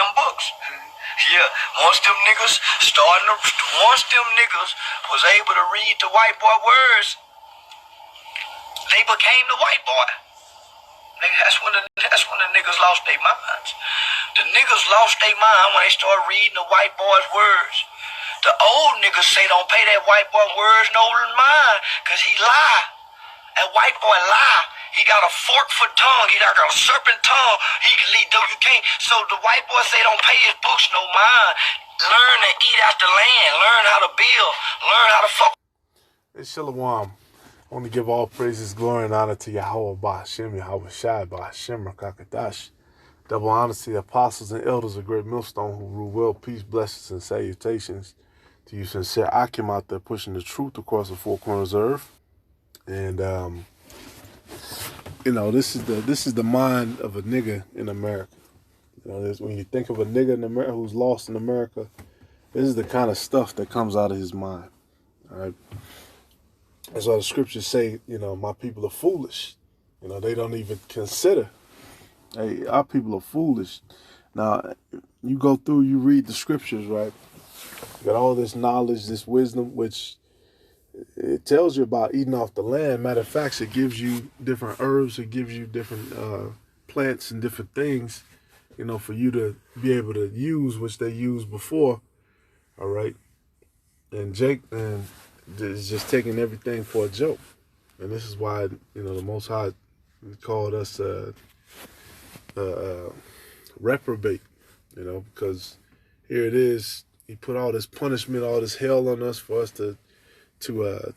them books. Yeah, once them niggas was able to read the white boy words, they became the white boy. Nigga, that's when the niggas lost their minds. The niggas lost their mind when they started reading the white boy's words. The old niggas say don't pay that white boy words no mind, cause he lie. That white boy lie. He got a fork-foot tongue. He got a serpent tongue. He can lead though you can't. So the white boy say don't pay his books no mind. Learn to eat out the land. Learn how to build. Learn how to fuck. It's Shalom. I want to give all praises, glory, and honor to Yahweh Ba'Hashem, Yahweh Shai Ba'Hashem, Rakakadash. Double honor to the apostles and elders of Great Millstone who rule well, peace, blessings, and salutations to you sincere Akim out there pushing the truth across the four corners of earth. And, this is the mind of a nigga in America. When you think of a nigga in America who's lost in America, this is the kind of stuff that comes out of his mind. All right. That's why the scriptures say, my people are foolish. They don't even consider. Hey, our people are foolish. Now, you go through, you read the scriptures, right? You got all this knowledge, this wisdom, which it tells you about eating off the land. Matter of fact, it gives you different herbs. It gives you different plants and different things, for you to be able to use, which they used before. All right. And Jake is just taking everything for a joke. And this is why, the Most High called us reprobate, because here it is. He put all this punishment, all this hell on us for us to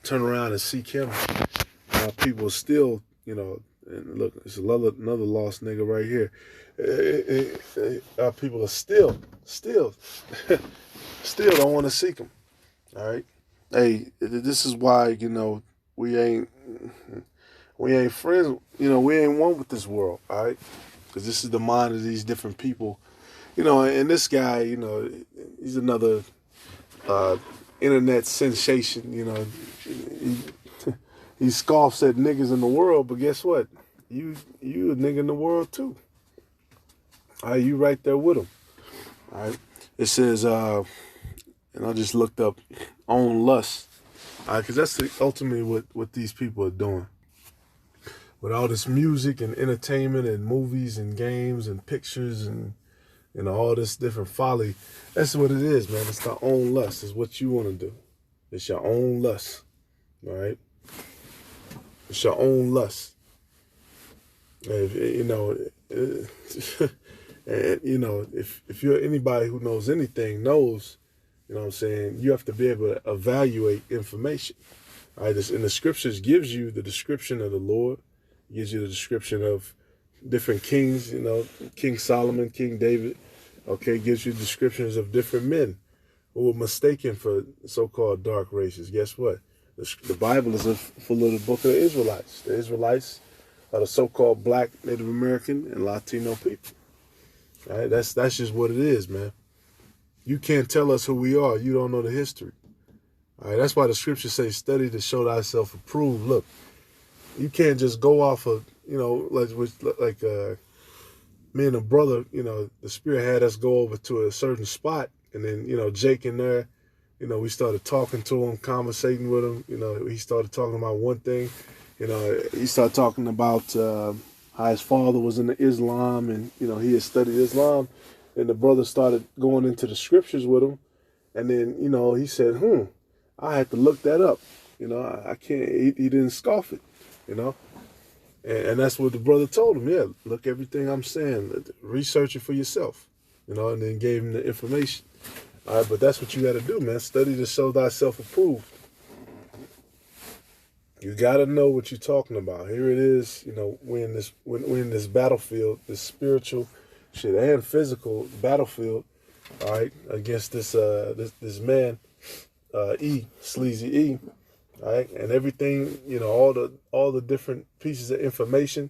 turn around and seek him. Our people still, and look, it's another lost nigga right here. Our people are still don't want to seek him. All right. Hey, this is why, we ain't friends. We ain't one with this world. All right. Because this is the mind of these different people. And this guy, he's another internet sensation. He scoffs at niggas in the world, but guess what? You a nigga in the world too. All right, you right there with him. All right. It says, and I just looked up on lust. All right, because that's ultimately what these people are doing. With all this music and entertainment and movies and games and pictures and all this different folly, that's what it is, man. It's the own lust. It's what you want to do. It's your own lust, all right? It's your own lust. If you're anybody who knows anything, knows, what I'm saying, you have to be able to evaluate information. All right, and the scriptures gives you the description of the Lord. It gives you the description of different kings, King Solomon, King David. Okay, gives you descriptions of different men who were mistaken for so-called dark races. Guess what? The Bible is full of the book of the Israelites. The Israelites are the so-called black, Native American, and Latino people. All right, that's just what it is, man. You can't tell us who we are. You don't know the history. All right, that's why the scriptures say, study to show thyself approved. Look, you can't just go off of, like me and a brother, the Spirit had us go over to a certain spot, and then, Jake in there, we started talking to him, conversating with him. He started talking about one thing. He started talking about how his father was into Islam, and, he had studied Islam. And the brother started going into the scriptures with him. And then, he said, I had to look that up. I can't, he didn't scoff it, And that's what the brother told him. Yeah, look everything I'm saying. Research it for yourself, and then gave him the information. All right, but that's what you got to do, man. Study to show thyself approved. You got to know what you're talking about. Here it is, we're in this battlefield, this spiritual shit and physical battlefield, all right, against this man, Sleazy E. All right, and everything, all the different pieces of information,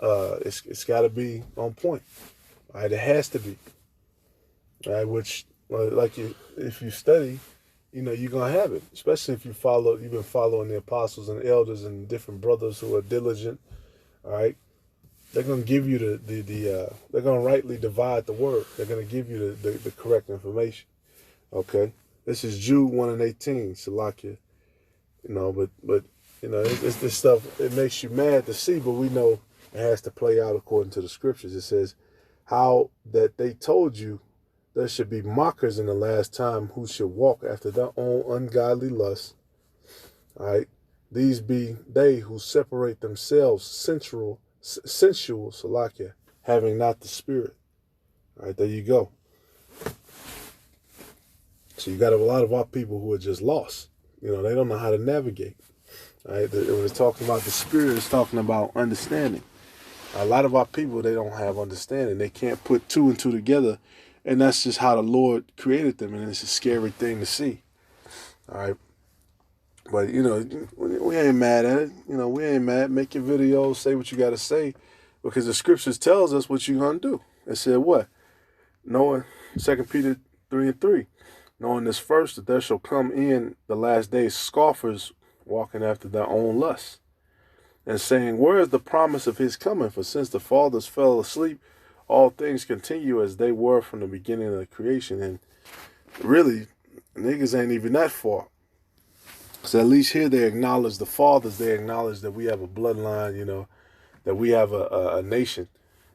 it's got to be on point. All right, it has to be. All right, which, if you study, you're gonna have it. Especially if you've been following the apostles and elders and different brothers who are diligent. All right, They're going to give you they're going to rightly divide the word. They're going to give you the correct information. Okay, this is Jude 1:18, Salakia. But it's this stuff. It makes you mad to see, but we know it has to play out according to the scriptures. It says how that they told you there should be mockers in the last time who should walk after their own ungodly lusts. All right, these be they who separate themselves sensual, Salakia, having not the spirit. All right, there you go. So you got a lot of our people who are just lost. They don't know how to navigate. All right, when it's talking about the spirit, it's talking about understanding. A lot of our people, they don't have understanding. They can't put two and two together, and that's just how the Lord created them, and it's a scary thing to see. All right, but we ain't mad at it. We ain't mad. Make your videos, say what you got to say, because the scriptures tells us what you're gonna do. It said what? Knowing 2 Peter 3:3. Knowing this first, that there shall come in the last days scoffers walking after their own lusts, and saying, where is the promise of his coming? For since the fathers fell asleep, all things continue as they were from the beginning of the creation. And really, niggas ain't even that far. So at least here they acknowledge the fathers. They acknowledge that we have a bloodline, that we have a nation.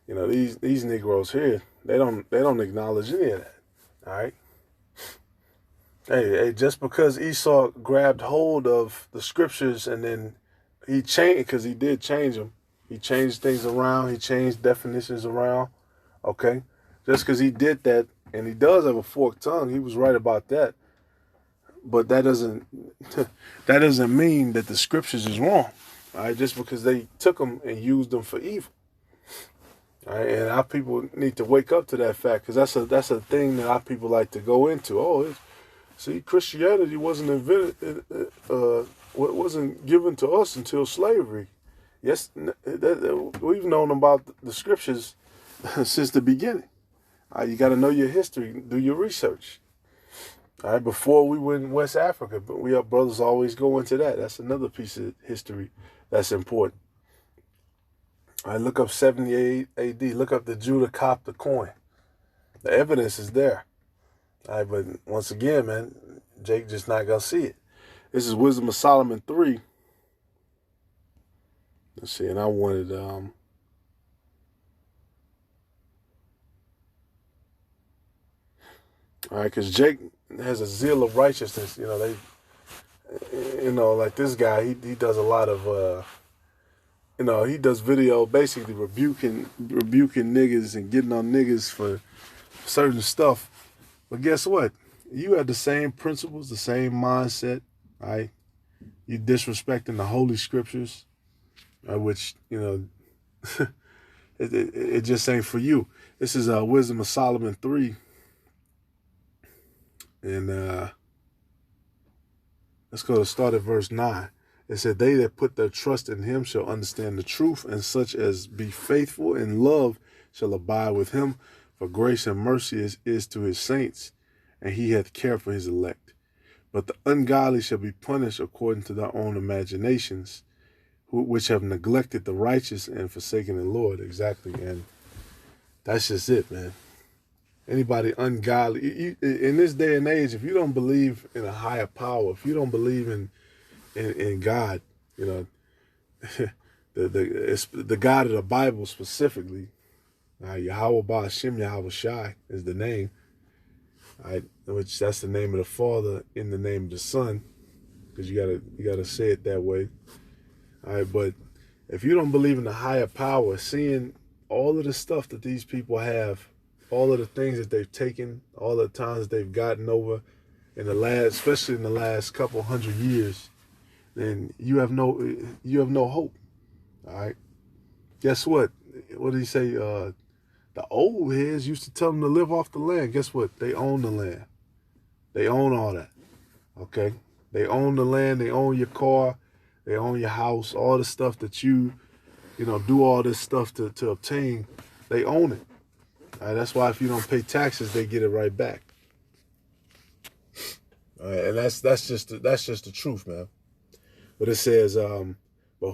These Negroes here, they don't acknowledge any of that. All right. Hey, just because Esau grabbed hold of the scriptures and then he changed, because he did change them. He changed things around. He changed definitions around. Okay? Just because he did that, and he does have a forked tongue, he was right about that. But that doesn't mean that the scriptures is wrong. All right? Just because they took them and used them for evil. All right? And our people need to wake up to that fact, because that's a thing that our people like to go into. See, Christianity wasn't invented, wasn't given to us until slavery. Yes, we've known about the scriptures since the beginning. You got to know your history, do your research. All right, before we went in West Africa, but we our brothers always go into that. That's another piece of history that's important. All right, look up 78 AD. Look up the Judah copper coin. The evidence is there. All right, but once again, man, Jake just not going to see it. This is Wisdom of Solomon 3. Let's see, and I wanted, all right, because Jake has a zeal of righteousness. Like this guy, he does a lot of, he does video basically rebuking niggas and getting on niggas for certain stuff. But guess what? You have the same principles, the same mindset, right? You disrespecting the holy scriptures, which, it just ain't for you. This is Wisdom of Solomon 3. And let's go to start at verse 9. It said, they that put their trust in him shall understand the truth, and such as be faithful in love shall abide with him. For grace and mercy is to his saints, and he hath care for his elect. But the ungodly shall be punished according to their own imaginations, which have neglected the righteous and forsaken the Lord. Exactly, and that's just it, man. Anybody ungodly, in this day and age, if you don't believe in a higher power, if you don't believe in God, the God of the Bible specifically, Yahweh Ba'ashem Yahweh Shai is the name, which that's the name of the Father in the name of the Son, because you gotta say it that way. All right, but if you don't believe in the higher power, seeing all of the stuff that these people have, all of the things that they've taken, all the times that they've gotten over especially in the last couple 100 years, then you have no hope. All right. Guess what? What did he say? The old heads used to tell them to live off the land. Guess what? They own the land. They own all that. Okay? They own the land. They own your car. They own your house. All the stuff that you do all this stuff to obtain, they own it. All right? That's why if you don't pay taxes, they get it right back. All right? And that's just the truth, man. But it says, but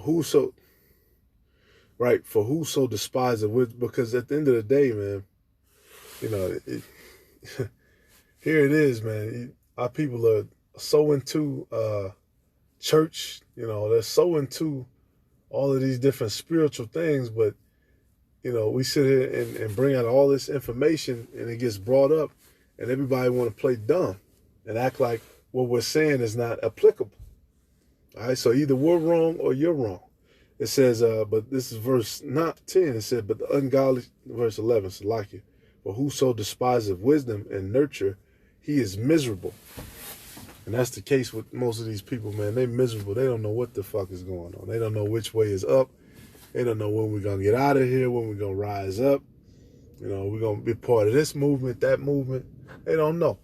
right? For whoso despises wisdom, because at the end of the day, man, here it is, man. Our people are so into church, they're so into all of these different spiritual things, but we sit here and bring out all this information, and it gets brought up, and everybody want to play dumb and act like what we're saying is not applicable. All right, so either we're wrong or you're wrong. It says, but this is verse not 10. It said, but the ungodly, verse 11, so like it, for whoso despises wisdom and nurture, he is miserable. And that's the case with most of these people, man. They miserable. They don't know what the fuck is going on. They don't know which way is up. They don't know when we're going to get out of here, when we're going to rise up. We're going to be part of this movement, that movement. They don't know.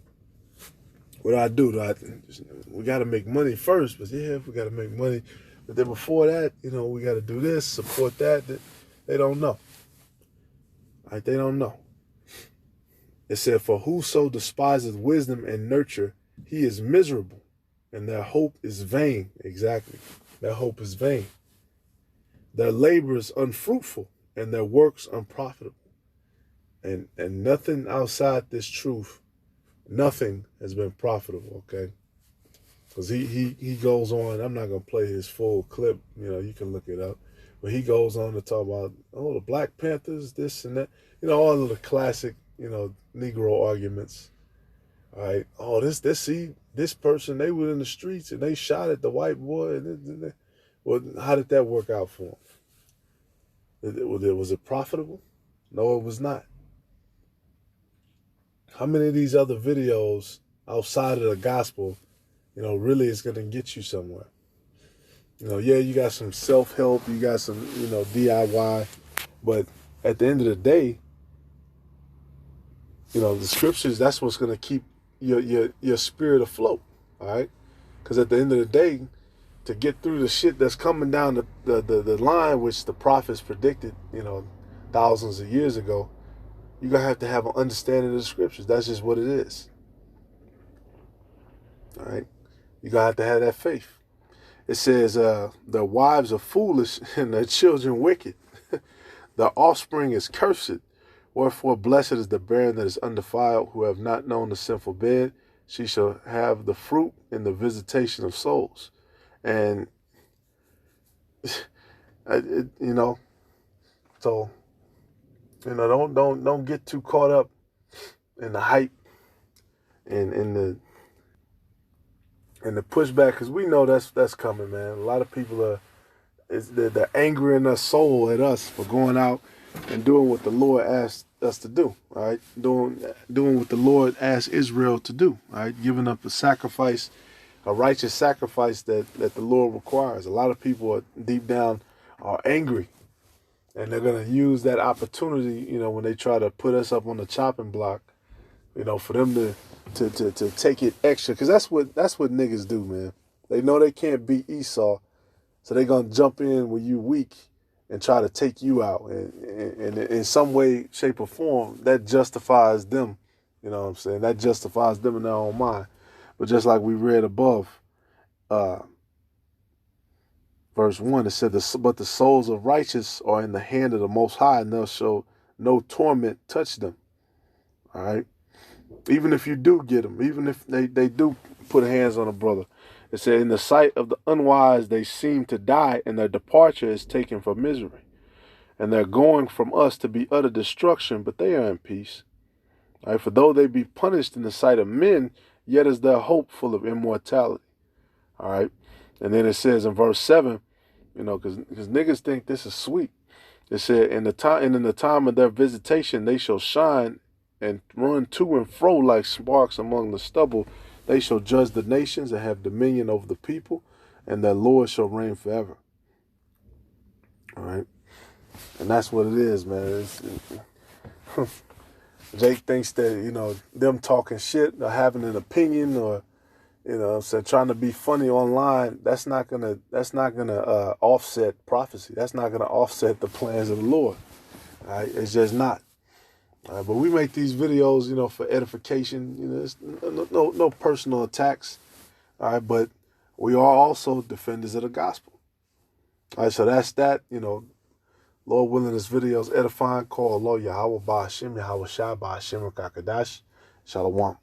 What do I do? We got to make money first. But yeah, we got to make money. But then before that, we got to do this, support that. They don't know. Right? They don't know. It said, for whoso despises wisdom and nurture, he is miserable, and their hope is vain. Exactly. Their hope is vain. Their labor is unfruitful, and their works unprofitable. And nothing outside this truth, nothing has been profitable, okay? Because he goes on, I'm not going to play his full clip, you can look it up. But he goes on to talk about, the Black Panthers, this and that, all of the classic, Negro arguments. All right, this person, they were in the streets and they shot at the white boy. Well, how did that work out for him? Was it profitable? No, it was not. How many of these other videos outside of the gospel, really is going to get you somewhere? Yeah, you got some self-help, you got some, DIY, but at the end of the day, the scriptures, that's what's going to keep your spirit afloat, all right? Because at the end of the day, to get through the shit that's coming down the line, which the prophets predicted, thousands of years ago, you're going to have an understanding of the scriptures. That's just what it is. All right? You're going to have that faith. It says, their wives are foolish and their children wicked. Their offspring is cursed. Wherefore blessed is the barren that is undefiled, who have not known the sinful bed. She shall have the fruit in the visitation of souls. And, so, don't get too caught up in the hype and in the pushback, because we know that's coming, man. A lot of people they're angry in their soul at us for going out and doing what the Lord asked us to do, all right? Doing what the Lord asked Israel to do, all right? Giving up a sacrifice, a righteous sacrifice that the Lord requires. A lot of people are deep down are angry, and they're going to use that opportunity, when they try to put us up on the chopping block, for them to take it extra, because that's what niggas do, man. They know they can't beat Esau, so they're going to jump in when you weak and try to take you out. And in some way, shape, or form, that justifies them. You know what I'm saying? That justifies them in their own mind. But just like we read above, verse 1, it said, but the souls of righteous are in the hand of the Most High, and they'll show no torment touch them. All right? Even if you do get them, even if they do put hands on a brother. It said, in the sight of the unwise, they seem to die, and their departure is taken for misery. And they're going from us to be utter destruction, but they are in peace. All right? For though they be punished in the sight of men, yet is their hope full of immortality. All right? And then it says in verse 7, because niggas think this is sweet. It said, in the time of their visitation, they shall shine and run to and fro like sparks among the stubble. They shall judge the nations and have dominion over the people, and their Lord shall reign forever. All right? And that's what it is, man. Jake thinks that, them talking shit or having an opinion or, trying to be funny online, that's not gonna offset prophecy. That's not gonna offset the plans of the Lord. All right? It's just not. But we make these videos, for edification. It's no personal attacks. All right, but we are also defenders of the gospel. All right, so that's that. Lord willing, this video is edifying. Call Allah Yahweh Ba'Hashem, Yahweh Shai Ba'Hashem Kakadash. Shalom.